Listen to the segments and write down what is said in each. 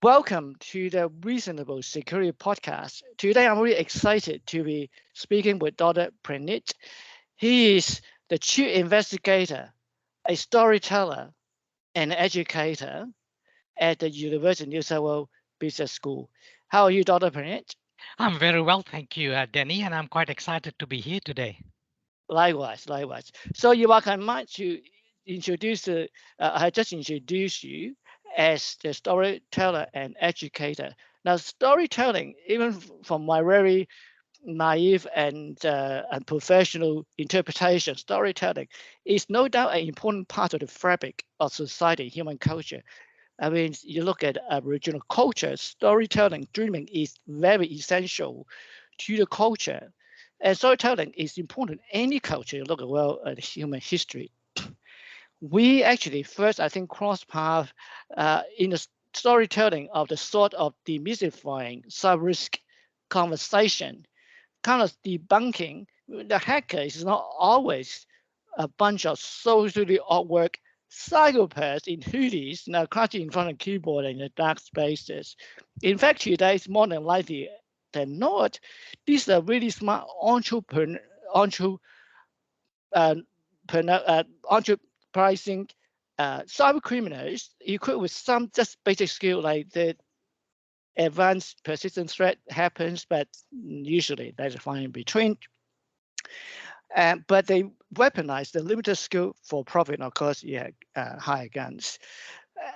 Welcome to the Reasonable Security Podcast. Today, I'm really excited to be speaking with Dr. Pranit. He is the Chief Investigator, a storyteller, and educator at the University of New South Wales Business School. How are you, Dr. Pranit? I'm very well, thank you, Denny, and I'm quite excited to be here today. Likewise, likewise. So you are kind of to introduce I just introduced you as the storyteller and educator. Now, storytelling, even from my very naive and professional interpretation, storytelling is no doubt an important part of the fabric of society, human culture. I mean, you look at Aboriginal culture, storytelling, dreaming is very essential to the culture. And storytelling is important in any culture. You look at, well, at human history. We actually first, I think, cross paths in the storytelling of the sort of demystifying cyber-risk conversation, kind of debunking. The hacker is not always a bunch of socially awkward psychopaths in hoodies now crouching in front of a keyboard in the dark spaces. In fact, today it's more than likely than not, these are really smart entrepreneur, uh, enterprising cyber criminals equipped with some just basic skill like the advanced persistent threat happens, but usually there's a fine in between. But they weaponize the limited skill for profit. Of course, yeah, higher guns.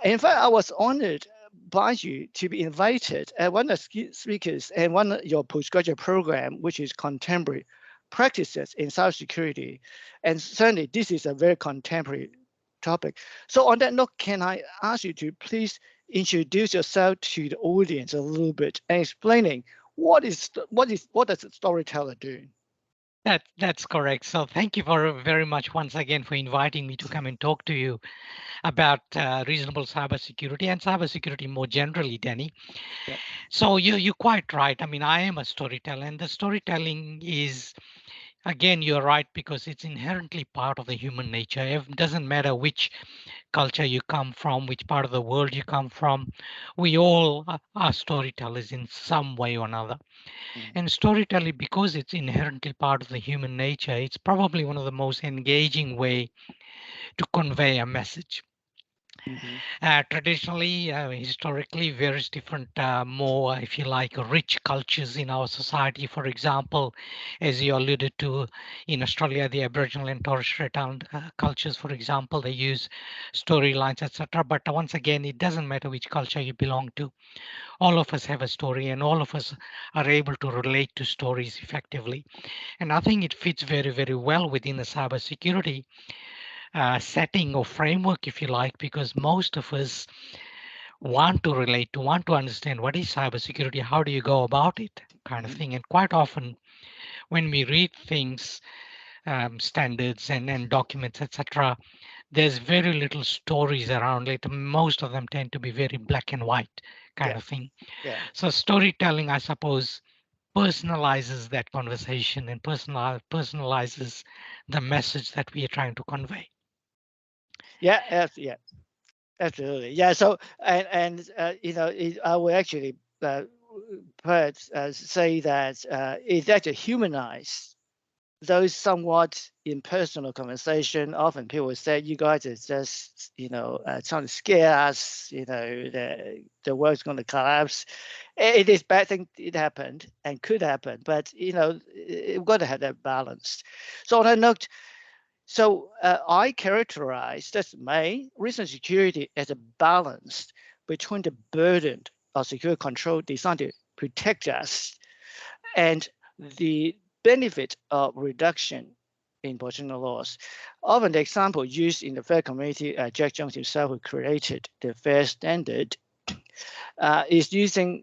In fact, I was honored by you to be invited as one of the speakers and one of your postgraduate program, which is contemporary practices in cybersecurity. And certainly, this is a very contemporary topic. So, on that note, can I ask you to please introduce yourself to the audience a little bit and explaining what does a storyteller do? That's correct. So thank you for very much once again for inviting me to come and talk to you about reasonable cybersecurity and cybersecurity more generally, Denny. Yeah. So you're quite right. I mean, I am a storyteller, and the storytelling is, again, you're right, because it's inherently part of the human nature. It doesn't matter which culture you come from, which part of the world you come from. We all are storytellers in some way or another. Mm. And storytelling, because it's inherently part of the human nature, it's probably one of the most engaging way to convey a message. Mhm. Traditionally, historically, various different, more, if you like, rich cultures in our society. For example, as you alluded to, in Australia, the Aboriginal and Torres Strait Island cultures, for example, they use storylines, etc. But once again, it doesn't matter which culture you belong to. All of us have a story, and all of us are able to relate to stories effectively. And I think it fits very, very well within the cybersecurity setting or framework, if you like, because most of us want to relate to, want to understand what is cybersecurity, how do you go about it, kind of Mhm. thing. And quite often, when we read things, standards and documents, etc., there's very little stories around it. Most of them tend to be very black and white kind Yeah. of thing. Yeah. So storytelling, I suppose, personalizes that conversation and personalizes the message that we are trying to convey. Yeah. Absolutely. Yeah. So, I will actually perhaps say that it actually humanize those somewhat impersonal conversation. Often people say, "You guys are just, trying to scare us. The world's going to collapse." It is bad thing. It happened and could happen, but we've got to have that balance. So on that note, I characterize that's my recent security as a balance between the burden of security control designed to protect us and the benefit of reduction in potential loss. Often the example used in the fair community, Jack Jones himself, who created the fair standard, is using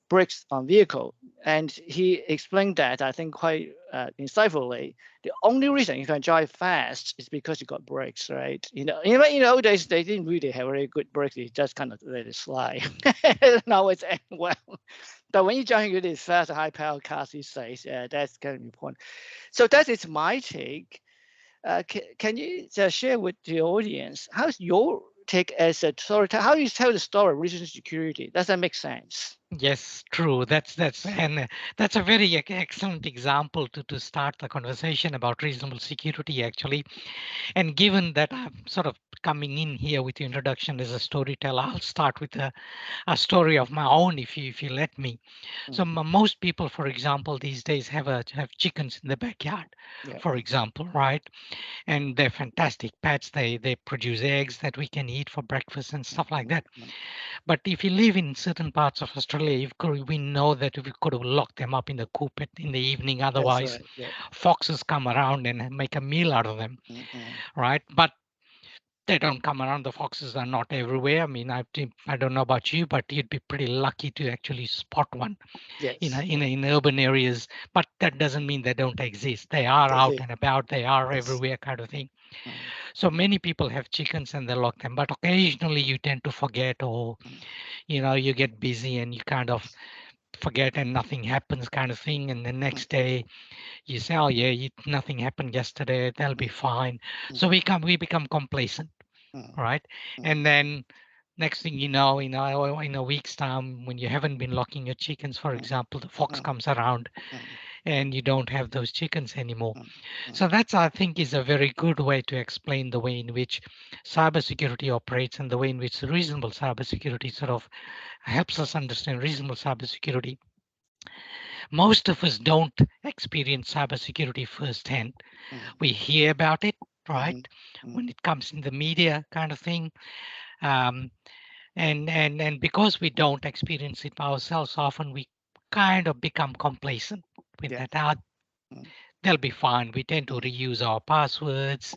brakes on vehicle. And he explained that, I think, quite insightfully. The only reason you can drive fast is because you got brakes, right? Even in the old days, they didn't really have very good brakes. They just kind of let it slide. Now it's well. But when you're driving really fast, high-power cars these days, that's kind of important. So that is my take. Can you just share with the audience how's your take as a story? How you tell the story of regional security? Does that make sense? Yes, true. That's a very excellent example to start the conversation about reasonable security, actually. And given that I'm sort of coming in here with the introduction as a storyteller, I'll start with a story of my own, if you let me. So Mm, most people, for example, these days have chickens in the backyard, yeah. for example, right? And they're fantastic pets. They produce eggs that we can eat for breakfast and stuff like Mm, that. mm, But if you live in certain parts of Australia, we know that we could have locked them up in the coop in the evening. that's Otherwise, right. Yeah. foxes come around and make a meal out of them, Mm, mm, right? But they don't come around. The foxes are not everywhere. I mean, I don't know about you, but you'd be pretty lucky to actually spot one yes. Yeah. in urban areas. But that doesn't mean they don't exist. They are They out do. and about. They are Yes. everywhere, kind of thing. Mm, So many people have chickens and they lock them, but occasionally you tend to forget, or mm, you get busy and you kind of forget and nothing happens, kind of thing. And the mm, next day you say, oh yeah, nothing happened yesterday, they'll be mm, fine. mm, So we become complacent, mm, right? mm, And then next thing you know, in a week's time, when you haven't been locking your chickens, for mm, example, the fox mm, comes around mm, and you don't have those chickens anymore. mm, So mm. that's, I think, is a very good way to explain the way in which cybersecurity operates, and the way in which reasonable cybersecurity sort of helps us understand reasonable cybersecurity. Most of us don't experience cybersecurity firsthand. Mm, We hear about it, right? mhm, mm, When it comes in the media, kind of thing. Um, and because we don't experience it ourselves, often we kind of become complacent with yeah. that. Ah, Mm, they'll be fine. We tend to mm, reuse our passwords.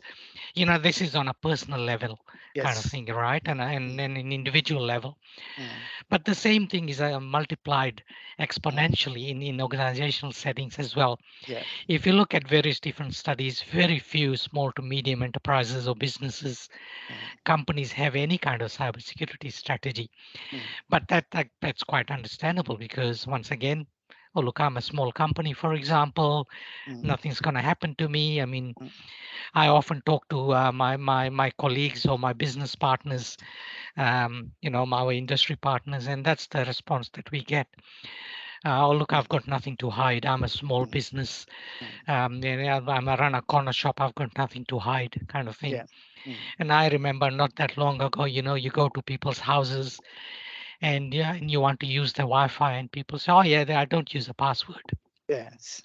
This is on a personal level, kind of yes. thing, right? Mm, And mm, an individual level. mm, But the same thing is multiplied mm, exponentially in organizational settings as well. yeah. If you look at various different studies, very few small to medium enterprises or businesses, Mm, companies have any kind of cybersecurity strategy. mm, But that's quite understandable, because once again, oh look, I'm a small company, for example, mm, nothing's going to happen to me. I mean, mm, I often talk to my colleagues or my business partners, our industry partners, and that's the response that we get. Oh, look, mm, I've got nothing to hide. I'm a small mm, business. mm, I run a corner shop. I've got nothing to hide, kind of thing. yeah. Mm, And I remember not that long ago, you go to people's houses, and yeah, and you want to use the Wi-Fi, and people say, "Oh yeah, I don't use a password." yes.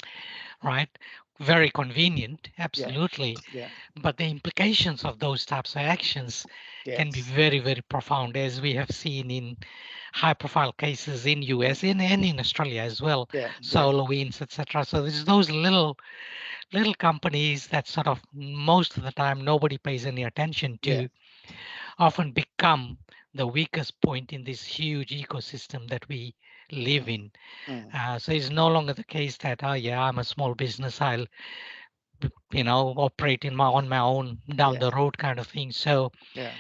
Right? Very convenient, Yeah. absolutely. Yeah. But the implications of those types of actions can be Yes. very, very profound, as we have seen in high-profile cases in US and in Australia as well, Yeah. Yeah. SolarWinds, etc. So there's those little companies that sort of most of the time nobody pays any attention Yeah. to, often become the weakest point in this huge ecosystem that we live Mm, in. mm, So it's no longer the case that, oh yeah, I'm a small business, I'll operate on my own down yeah. the road, kind of thing. So Yeah.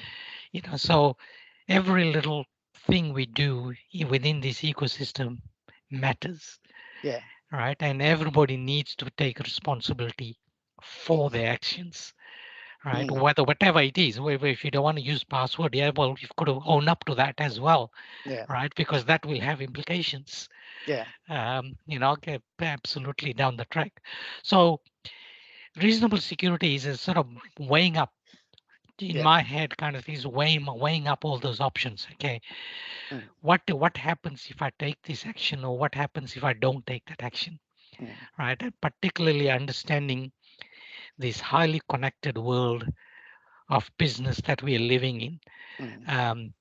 so every little thing we do within this ecosystem matters, Yeah. right? And everybody needs to take responsibility for Mm, their actions, right? mm, Whatever it is. If you don't want to use password, yeah, well, you've got to own up to that as well, yeah. right? Because that will have implications, Yeah. absolutely down the track. So reasonable security is a sort of weighing up in Yeah. my head, kind of is weighing up all those options. Okay, Mm, what happens if I take this action, or what happens if I don't take that action, mm, right? And particularly understanding this highly connected world of business that we are living in. mm. Um,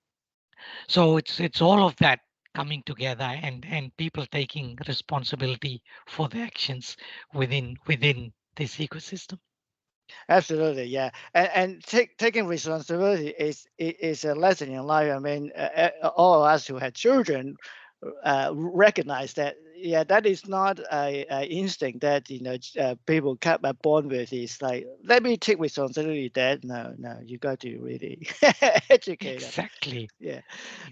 so it's all of that coming together, and people taking responsibility for the actions within this ecosystem. Absolutely, yeah, and taking responsibility is a lesson in life. I mean, all of us who had children recognize that yeah, that is not a instinct that people are born with. Is like, let me take responsibility. That no, you got to really educate them. Exactly. Yeah,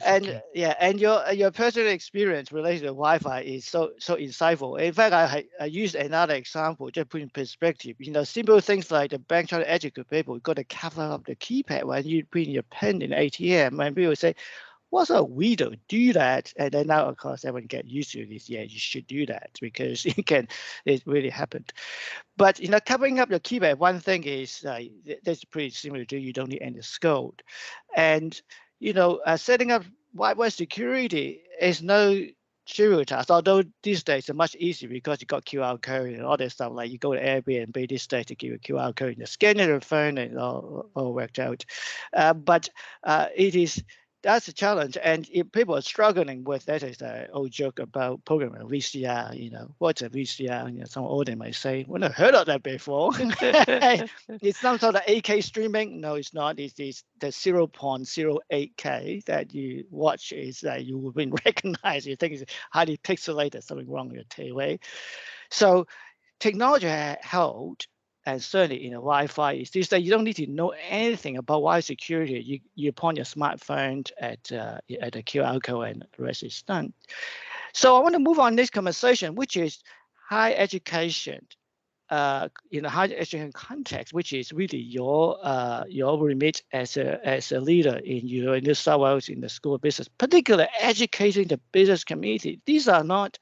and Exactly. yeah, and your personal experience related to Wi-Fi is so insightful. In fact, I used another example just put in perspective. Simple things like the bank trying to educate people, you got to cover up the keypad when you put in your pen in ATM, and people say, what's a we don't do that? And then now, of course, everyone get used to this. Yeah, you should do that because it really happened. But covering up your keypad, one thing is that's pretty similar to you don't need any code. And setting up Wi-Fi security is no trivial task. Although these days it's much easier because you got QR code and all that stuff. Like you go to Airbnb these days to give a QR code, and scan your phone and all worked out. But it is that's a challenge, and if people are struggling with that, is an old joke about programming VCR. What's a VCR? Some older might say, "Well, I've heard of that before." It's some sort of 8K streaming. No, it's not. It's the 0.08K that you watch is that you will recognize. You think it's highly pixelated, something wrong with your TV. So technology helped, and certainly in a Wi-Fi is this that you don't need to know anything about Wi-Fi security. You point your smartphone at the QR code and the rest is done. So I want to move on this conversation, which is higher education. In a higher education context, which is really your remit as a leader in New South Wales in the School of Business, particularly educating the business community. These are not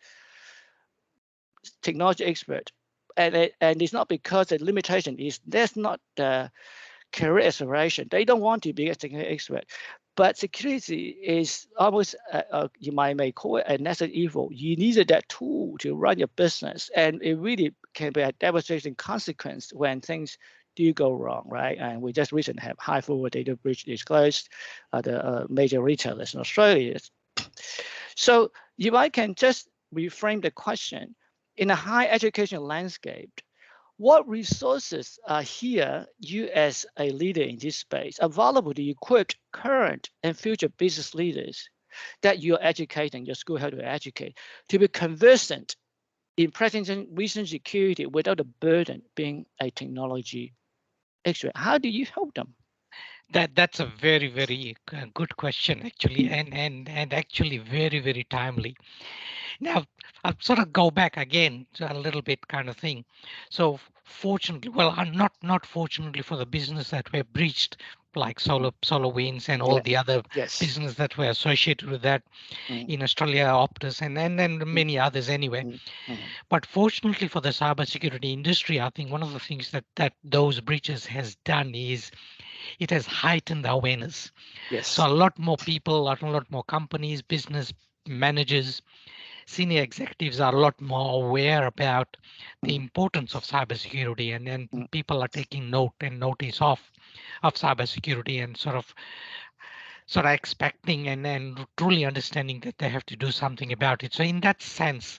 technology expert, and it's not because the limitation is that's not the career aspiration. They don't want to be a technical expert. But security is almost, you may call it a necessary evil. You needed that tool to run your business. And it really can be a devastating consequence when things do go wrong, right? And we just recently have high forward data breach disclosed, the major retailers in Australia. So you might can just reframe the question. In a high education landscape, what resources are here you as a leader in this space available to equip current and future business leaders that you're educating, your school help to educate, to be conversant in practicing research security without the burden being a technology expert? How do you help them? That's a very, very good question, actually, and actually very, very timely. Now, I'll sort of go back again to a little bit kind of thing. So fortunately, well, not fortunately for the business that were breached, like SolarWinds and all Yeah. the other Yes. business that were associated with that Mm, in Australia, Optus, and mm, many others anyway. mm, mm. But fortunately for the cybersecurity industry, I think one of the things that those breaches has done is it has heightened the awareness. So Yes. a lot more people, a lot more companies, business managers, senior executives are a lot more aware about the Mm, importance of cybersecurity, and then mm, people are taking note and notice of cybersecurity and sort of expecting and truly understanding that they have to do something about it. So in that sense,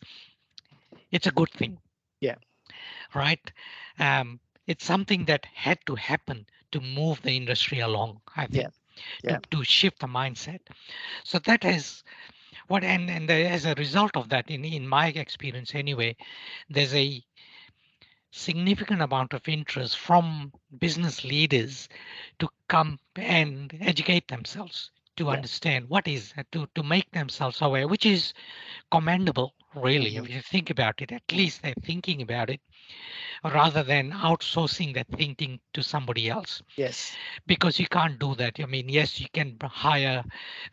it's a good thing, yeah. right? Um, it's something that had to happen to move the industry along, I Yeah. think, Yeah. to shift the mindset. So that is what, and as a result of that, in my experience anyway, there's a significant amount of interest from business leaders to come and educate themselves, to Yeah. understand what is to make themselves aware, which is commendable, really. Hmm. If you think about it, at Hmm. least they're thinking about it rather than outsourcing that thinking to somebody else, Yes. because you can't do that. I mean, yes, you can hire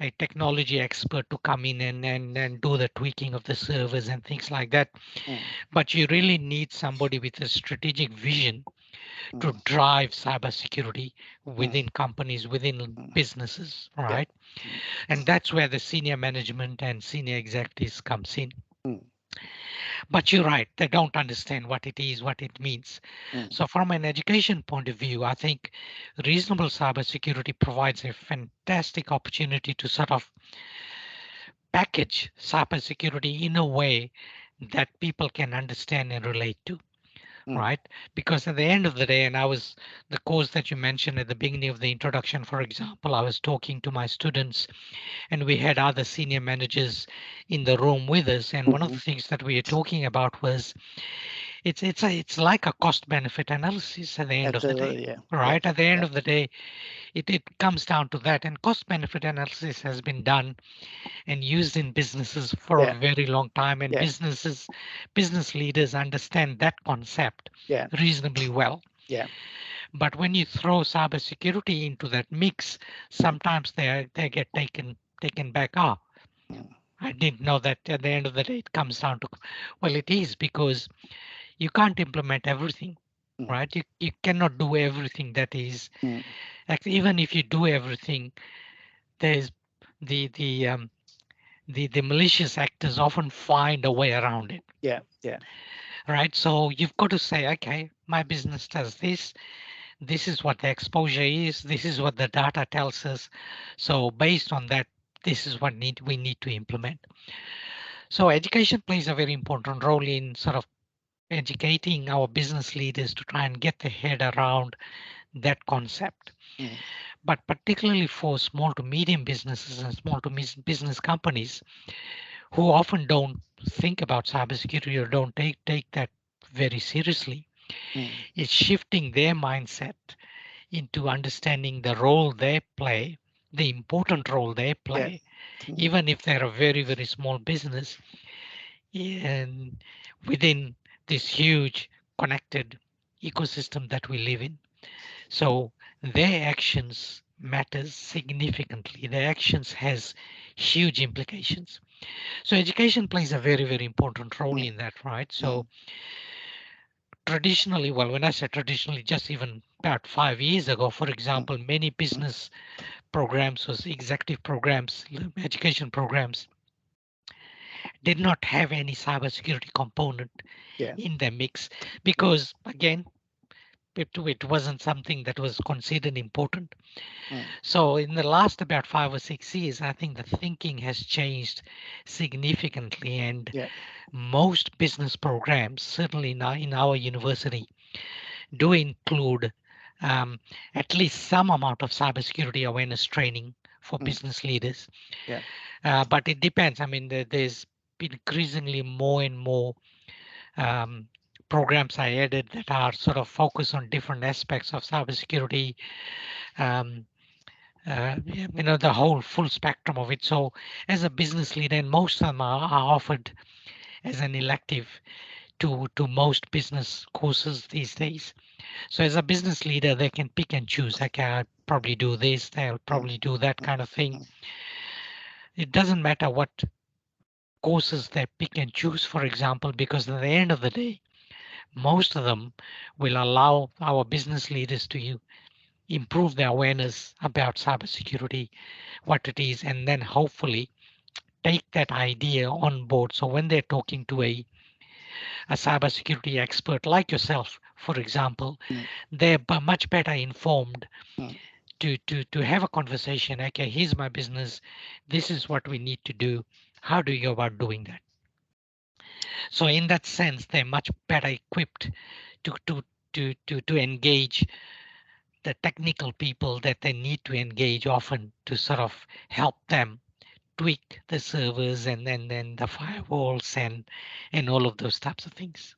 a technology expert to come in and do the tweaking of the servers and things like that, Mm, but you really need somebody with a strategic vision to mm, drive cybersecurity mm, within companies, within mm. businesses, Yeah. right? Mm, And that's where the senior management and senior executives comes in. mm, But you're right, they don't understand what it is, what it means. mm. So from an education point of view, I think reasonable cybersecurity provides a fantastic opportunity to sort of package cybersecurity in a way that people can understand and relate to. right? Because at the end of the day, and the course that you mentioned at the beginning of the introduction, for example, I was talking to my students and we had other senior managers in the room with us. And one of the things that we were talking about was it's like a cost benefit analysis at the end of the day, Absolutely, yeah. Yeah. right? At the end Yeah. of the day, it comes down to that. And cost benefit analysis has been done and used in businesses for a Yeah. very long time. And Yeah. business leaders understand that concept Yeah. reasonably well. Yeah. But when you throw cybersecurity into that mix, sometimes they get taken back. Ah, Mm, I didn't know that at the end of the day it comes down to, well, it is because you can't implement everything, mm, right? You cannot do everything that is, mm. even if you do everything, there's the the malicious actors often find a way around it, Yeah. Yeah. right? So you've got to say, okay, my business does this. This is what the exposure is. This is what the data tells us. So based on that, this is what we need to implement. So education plays a very important role in sort of educating our business leaders to try and get their head around that concept. Mm, But particularly for small to medium businesses and small to business companies who often don't think about cybersecurity or don't take that very seriously, mm. it's shifting their mindset into understanding the role they play, the important role they Yeah. play, Mm, even if they're a very, very small business, and within this huge connected ecosystem that we live in. So their actions matters significantly. Their actions has huge implications. So education plays a very, very important role mm, in that, right? mm. So traditionally, well, when I say traditionally, just even about 5 years ago, for Mm, example, many mm. business programs was executive programs, education programs did not have any cybersecurity component Yeah. in the mix Yeah. because again, it wasn't something that was considered important. Mm, So in the last about 5 or 6 years, I think the thinking has changed significantly, and yeah. most business programs, certainly in our university, do include um, at least some amount of cybersecurity awareness training for Mm, business leaders. yeah. But it depends. I mean, there's increasingly more and more um, programs I added that are sort of focused on different aspects of cybersecurity. Um, the whole full spectrum of it. So, as a business leader, and most of them are offered as an elective to most business courses these days. So, as a business leader, they can pick and choose. Okay, I'll probably do this. They'll Mm, probably do that mm, kind of thing. mm. It doesn't matter what courses they pick and choose, for example, because at the end of the day, most of them will allow our business leaders to improve their awareness about cybersecurity, what it is, and then hopefully take that idea on board. So when they're talking to a cybersecurity expert like yourself, for example, Mm, they're much better informed mm. to have a conversation. Okay, here's my business. This is what we need to do. How do you go about doing that? So in that sense, they're much better equipped to to to engage the technical people that they need to engage often to sort of help them tweak the servers and the firewalls and all of those types of things.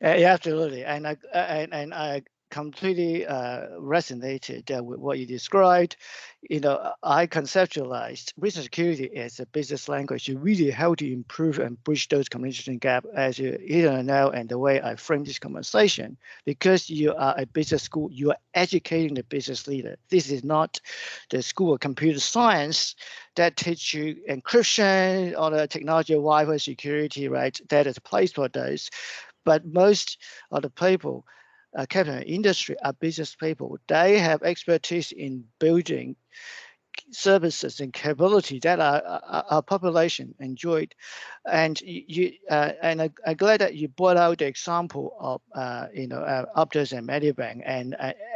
Yeah, absolutely, and I completely resonated with what you described. I conceptualized business security as a business language to really help to improve and bridge those communication gap, as you know, and the way I frame this conversation. Because you are a business school, you are educating the business leader. This is not the school of computer science that teach you encryption or the technology of Wi-Fi security, right? That is a place for those. But most of the people, capital industry are business people. They have expertise in building services and capability that our population enjoyed. And I'm glad that you brought out the example of Optus and Medibank,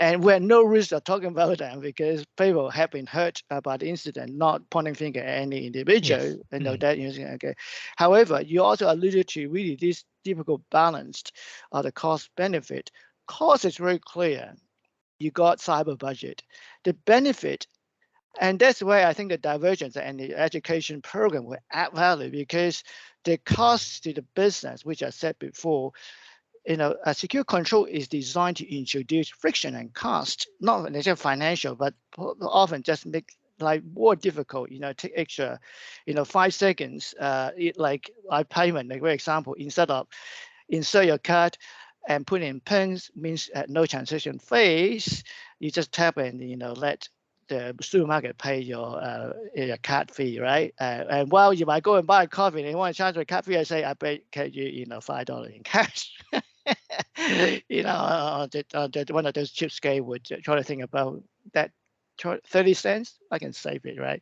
and we're no risk of talking about them because people have been hurt by the incident, not pointing finger at any individual. Yes. That using okay. However, you also alluded to really this difficult balance of the cost benefit. Cost is very clear. You got cyber budget. The benefit, and that's where I think the divergence and the education program will add value, because the cost to the business, which I said before, a secure control is designed to introduce friction and cost, not necessarily financial, but often just make like more difficult. Take extra, 5 seconds. Like I payment, like for example, instead of insert your card and put in pins means no transaction fees. You just tap and let the supermarket pay your card fee, right? And while you might go and buy a coffee and you want to charge a card fee, I say I pay you $5 in cash. One of those cheapskates would try to think about that. 30 cents, I can save it, right?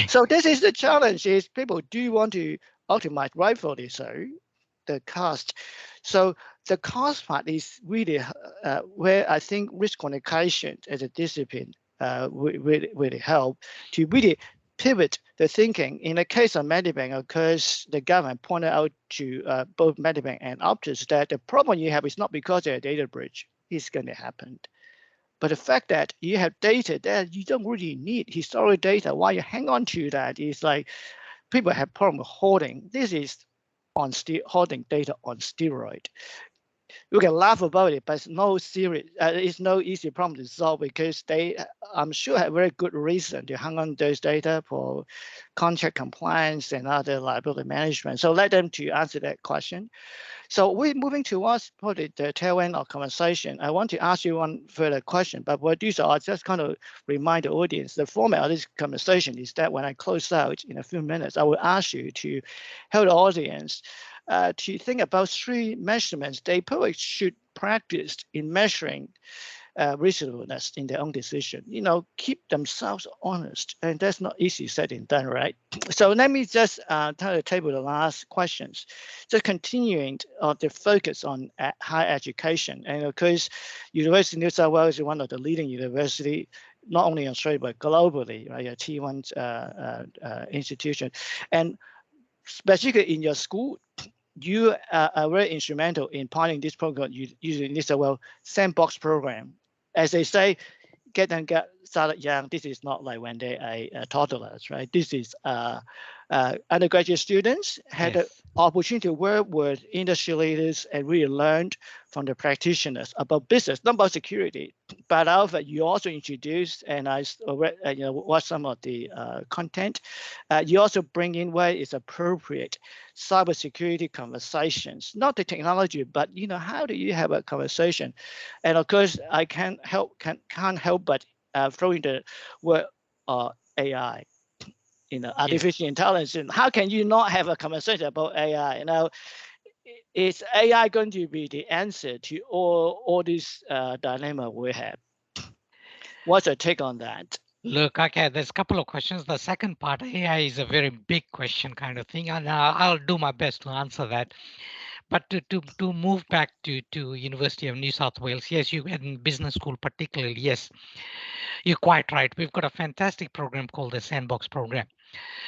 So this is the challenge: is people do want to optimize, rightfully so, the cost. So the cost part is really where I think risk communication as a discipline really help to really pivot the thinking. In the case of Medibank, of course, the government pointed out to both Medibank and Optus that the problem you have is not because of a data breach. It's going to happen. But the fact that you have data that you don't really need historical data, why you hang on to that is like people have problem hoarding. This is holding data on steroid. You can laugh about it, but it's no serious. It's no easy problem to solve because they, I'm sure, have very good reason to hang on those data for contract compliance and other liability management. So let them to answer that question. So we're moving towards probably the tail end of conversation. I want to ask you one further question, but what these are, just kind of remind the audience, the format of this conversation is that when I close out in a few minutes, I will ask you to help the audience to think about 3 measurements they probably should practice in measuring reasonableness in their own decision. Keep themselves honest, and that's not easy said and done, right? So let me just turn the table the last questions. Just continuing the focus on higher education, and of course, University of New South Wales is one of the leading university, not only in Australia but globally, right? A T1 institution, and specifically in your school, you are very instrumental in piloting this program using New South Wales Sandbox Program. As they say, get started young. This is not like when they are toddlers, right? This is undergraduate students had the opportunity to work with industry leaders and really learned from the practitioners about business, not about security. But however, you also introduced, and I watched some of the content. You also bring in where it's appropriate cybersecurity conversations, not the technology, but how do you have a conversation? And of course, I can't help but throwing the word AI. Artificial intelligence. How can you not have a conversation about AI? Is AI going to be the answer to all this dilemma we have? What's your take on that? Look, okay, there's a couple of questions. The second part, AI is a very big question kind of thing, and I'll do my best to answer that. But to move back to University of New South Wales, yes, you in business school particularly, yes, you're quite right. We've got a fantastic program called the Sandbox Program.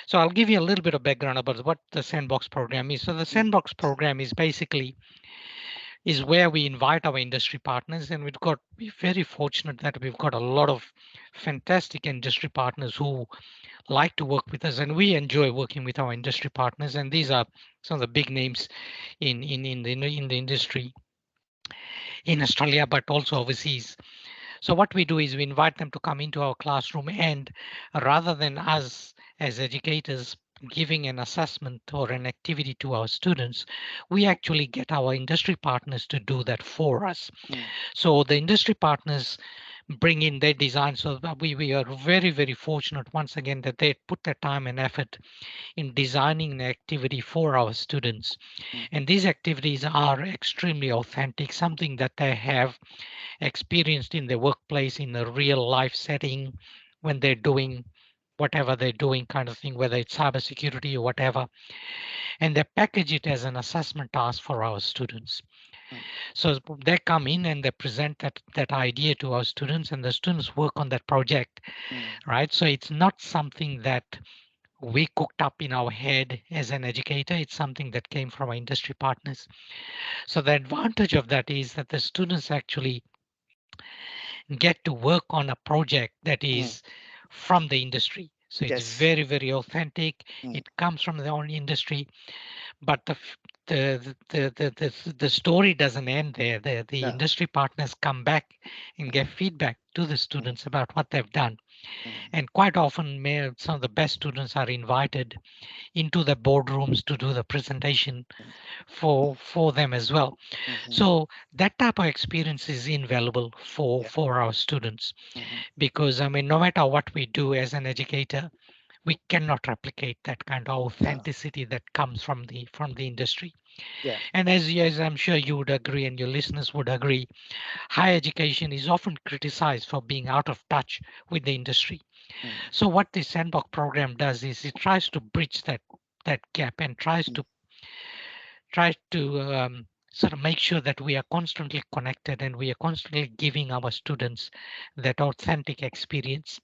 So I'll give you a little bit of background about what the Sandbox Program is. So the Sandbox Program is basically where we invite our industry partners, and we're very fortunate that we've got a lot of fantastic industry partners who like to work with us, and we enjoy working with our industry partners. And these are some of the big names in the industry in Australia, but also overseas. So what we do is we invite them to come into our classroom, and rather than us as educators giving an assessment or an activity to our students, we actually get our industry partners to do that for us. So the industry partners bring in their design. So we are very, very fortunate once again that they put their time and effort in designing an activity for our students. And these activities are extremely authentic, something that they have experienced in their workplace in a real life setting when they're doing whatever they're doing kind of thing, whether it's cybersecurity or whatever, and they package it as an assessment task for our students. mm, So they come in and they present that idea to our students, and the students work on that project, mm, right? So it's not something that we cooked up in our head as an educator. It's something that came from our industry partners. So the advantage of that is that the students actually get to work on a project that mm. is from the industry. So it's Yes. very, very authentic. Mm, It comes from their own industry, but the story doesn't end there. The no. industry partners come back and Mm, give feedback to the mm, students about what they've done. mm, And quite often, some of the best students are invited into the boardrooms to do the presentation mm, for them as well. mhm, So that type of experience is invaluable yeah. for our students, Mhm, because I mean, no matter what we do as an educator, we cannot replicate that kind of no. authenticity that comes from the industry. Yeah. And as I'm sure you would agree and your listeners would agree, higher education is often criticized for being out of touch with the industry. Mm, So what the Sandbox program does is it tries to bridge that gap and mm, tries to sort of make sure that we are constantly connected and we are constantly giving our students that authentic experience.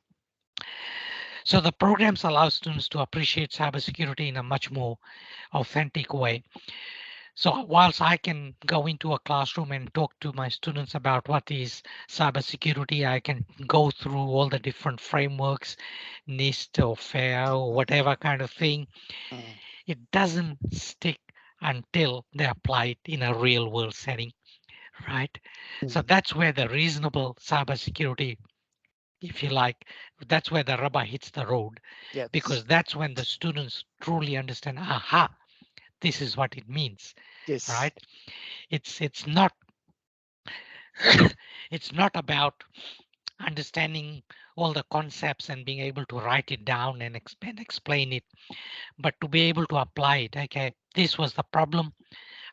So the programs allow students to appreciate cybersecurity in a much more authentic way. So whilst I can go into a classroom and talk to my students about what is cybersecurity, I can go through all the different frameworks, NIST or FAIR or whatever kind of thing. mm, It doesn't stick until they apply it in a real world setting, right? So mm. that's where the reasonable cybersecurity, if you like, that's where the rubber hits the road, Yes. because that's when the students truly understand, aha, this is what it means, Yes. right? It's not it's not about understanding all the concepts and being able to write it down and explain it, but to be able to apply it. Okay, this was the problem.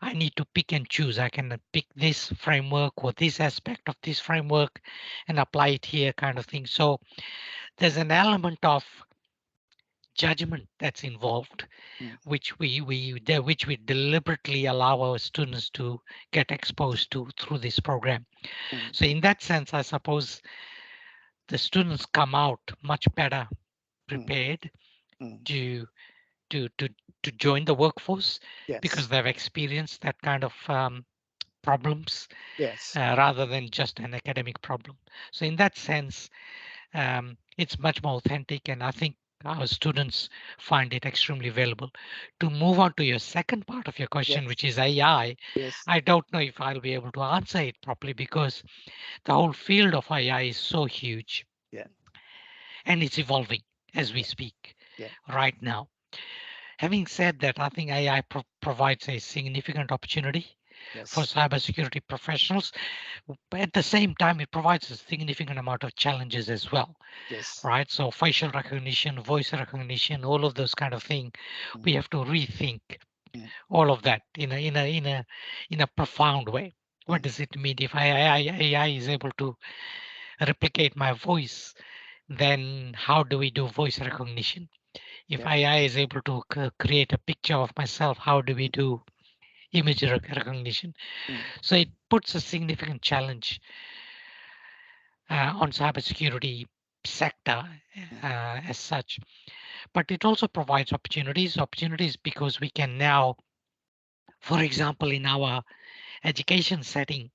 I need to pick and choose. I can pick this framework or this aspect of this framework and apply it here, kind of thing. So there's an element of judgment that's involved, Mm, which we deliberately allow our students to get exposed to through this program. mm, So in that sense, I suppose the students come out much better mm, prepared mm. to to to to join the workforce, because Yes. they've experienced that kind of problems, Yes. rather than just an academic problem. So in that sense, it's much more authentic, and I think our students find it extremely valuable. To move on to your second part of your question, Yes. which is AI, Yes. I don't know if I'll be able to answer it properly, because the whole field of AI is so huge Yeah. and it's evolving as we Yeah. speak Yeah. right now. Having said that, I think AI provides a significant opportunity for Yes. cybersecurity professionals. But at the same time, it provides a significant amount of challenges as well, Yes. right? So facial recognition, voice recognition, all of those kind of things, Mm, we have to rethink mm, all of that in a profound way. What mm. does it mean if AI is able to replicate my voice? Then how do we do voice recognition? If Yeah. AI is able to create a picture of myself, how do we Mm, do image recognition? mm, So it puts a significant challenge on cybersecurity sector mm. as such. But it also provides opportunities because we can now, for example, in our education setting,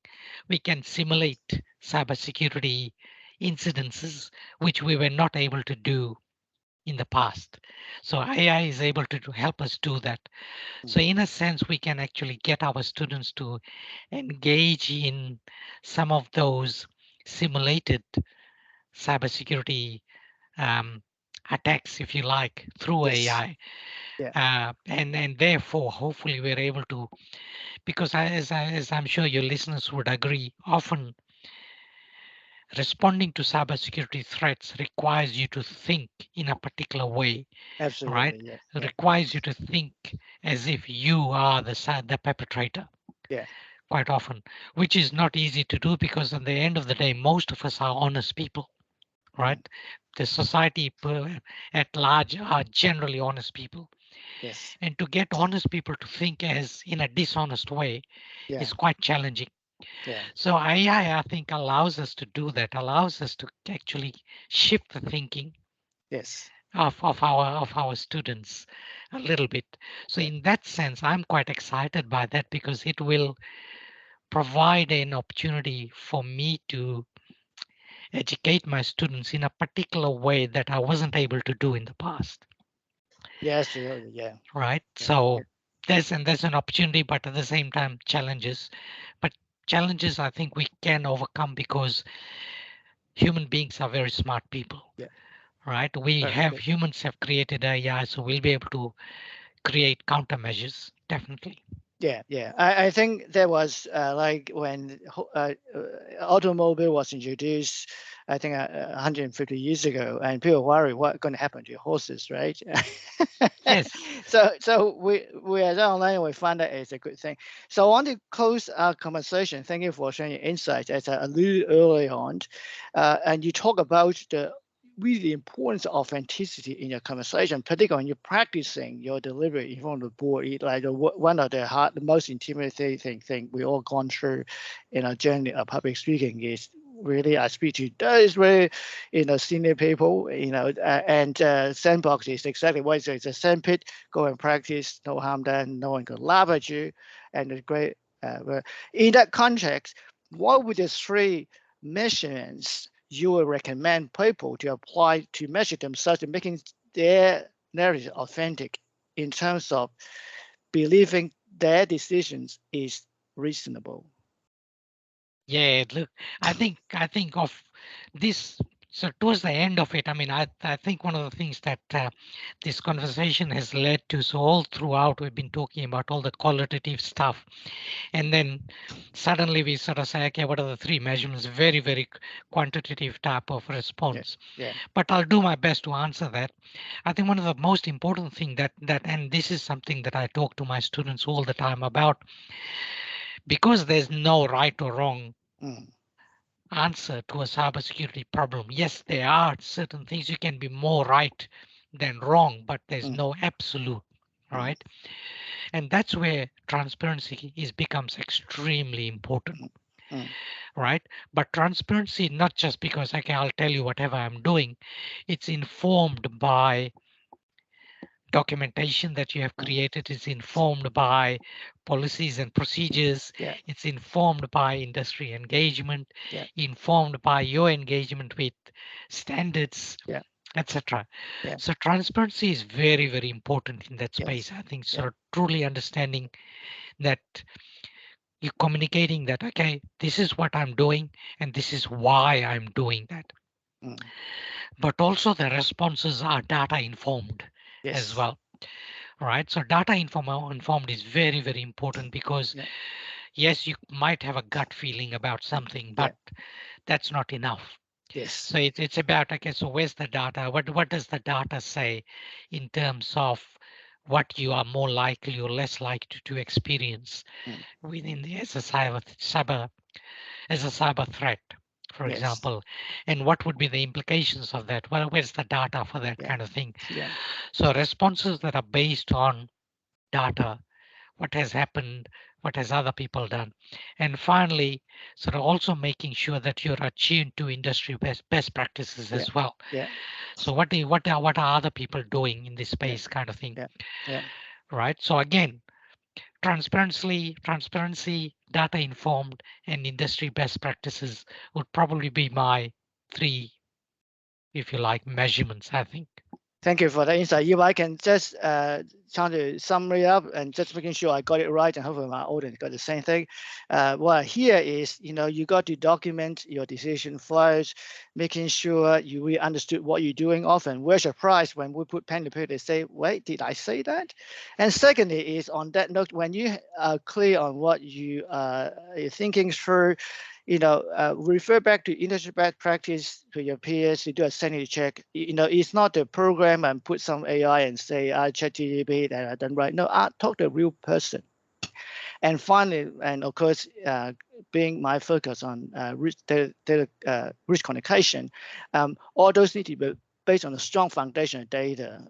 we can simulate cybersecurity incidences, which we were not able to do in the past. So AI is able to help us do that. Mm. So in a sense, we can actually get our students to engage in some of those simulated cybersecurity um, attacks, if you like, through Yes. AI. Yeah. And therefore, hopefully, we're able to, because as I'm sure your listeners would agree, often responding to cybersecurity threats requires you to think in a particular way, right? Absolutely. Yeah. Yeah. Requires you to think as if you are the perpetrator Yeah. quite often, which is not easy to do, because at the end of the day, most of us are honest people, right? The society at large are generally honest people. Yes. And to get honest people to think as in a dishonest way Yeah. is quite challenging. Yeah. So AI, I think, allows us to do that, allows us to actually shift the thinking Yes. of our students a little bit. So Yeah. in that sense, I'm quite excited by that because it will provide an opportunity for me to educate my students in a particular way that I wasn't able to do in the past. Yeah. Absolutely. Yeah. Right. Yeah. Yeah. So there's an opportunity, but at the same time challenges. But challenges I think we can overcome because human beings are very smart people. Yeah. Right. We Very have good. humans have created AI, so we'll be able to create countermeasures. Definitely. Yeah, yeah. I think there was like when automobile was introduced, I think 150 years ago, and people worry what's going to happen to horses, right? Yes. So we as online we find that it's a good thing. So I want to close our conversation. Thank you for sharing your insights. As I alluded early on, and you talk about the really importance of authenticity in your conversation, particularly when you're practicing your delivery in front of the board. Like one of the most intimidating thing we all gone through in our journey of public speaking is really I speak to those very, senior people, and sandbox is exactly what it is. It's a sandpit. Go and practice. No harm done. No one can laugh at you, and it's great. In that context, what would the three measurements you will recommend people to apply to measure themselves and making their narrative authentic in terms of believing their decisions is reasonable? Yeah, look, I think of this. So towards the end of it, I mean, I think one of the things that this conversation has led to. So all throughout, we've been talking about all the qualitative stuff, and then suddenly we sort of say, okay, what are the three measurements? Very, very quantitative type of Yeah, response. yeah, But I'll do my best to answer that. I think one of the most important thing and this is something that I talk to my students all the time about, because there's no right or wrong mm, answer to a cybersecurity problem. Yes, there are certain things you can be more right than wrong, but there's mm, no absolute, mm, right? And that's where transparency is becomes extremely important, mm, mm, right? But transparency not just because okay, I'll tell you whatever I'm doing, it's informed by documentation that you have mm. created, is informed by policies and procedures, Yeah, it's informed by industry engagement, yeah, informed by your engagement with standards, yeah, etc. yeah, So transparency is very, very important in that yes, space. I think yeah, sort of truly understanding that you're communicating that, okay, this is what I'm doing and this is why I'm doing that. mm, But also the responses are data informed as yes, well. Right. So data informed is very, very important because yeah, yes, you might have a gut feeling about something, yeah, but that's not enough. yes, So it's about, okay, so where's the data? What does the data say in terms of what you are more likely or less likely to experience mm, within the as a cyber threat, for yes, example, and what would be the implications of that? Well, where's the data for that yeah, kind of thing? yeah, So responses that are based on data, what has happened, what has other people done, and finally sort of also making sure that you're attuned to industry best practices yeah, as well. yeah, So what are other people doing in this yeah, space kind of thing, yeah, yeah. right? So again, transparency, data informed, and industry best practices would probably be my three, if you like, measurements, I think. Thank you for the insight. If I can just try to sum it up and just making sure I got it right, and hopefully my audience got the same thing. What I hear is, you got to document your decision flows, making sure you really understood what you're doing. Often we're surprised when we put pen to paper, they say, wait, did I say that? And secondly is on that note, when you are clear on what you are thinking through, refer back to industry best practice to your peers to do a sanity check. It's not the program and put some AI and say, I check GDP that I done right. No, I talk to a real person. And finally, and of course, being my focus on rich communication, all those need to be based on a strong foundation of data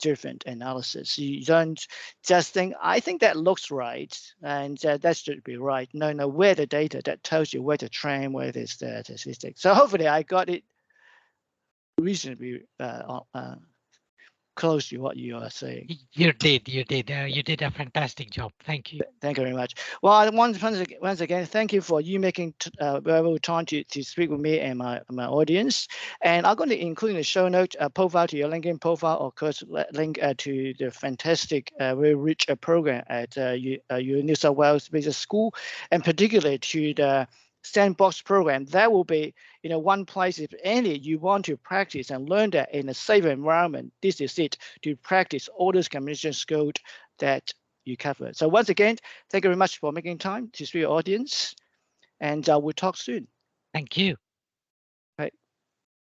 driven analysis. You don't just think, I think that looks right, and that should be right. No, where the data that tells you where to train, where there's the statistics. So hopefully I got it reasonably close to what you are saying. You did a fantastic job. Thank you. Thank you very much. Well, once again, thank you for you making available time to speak with me and my audience. And I'm going to include in the show note a profile to your LinkedIn profile, of course, link to the fantastic, very rich program at UNSW Business School, and particularly to the Sandbox Program. That will be, one place, if any, you want to practice and learn that in a safe environment. This is it, to practice all those communication skills that you cover. So once again, thank you very much for making time to speak to your audience, and we'll talk soon. Thank you.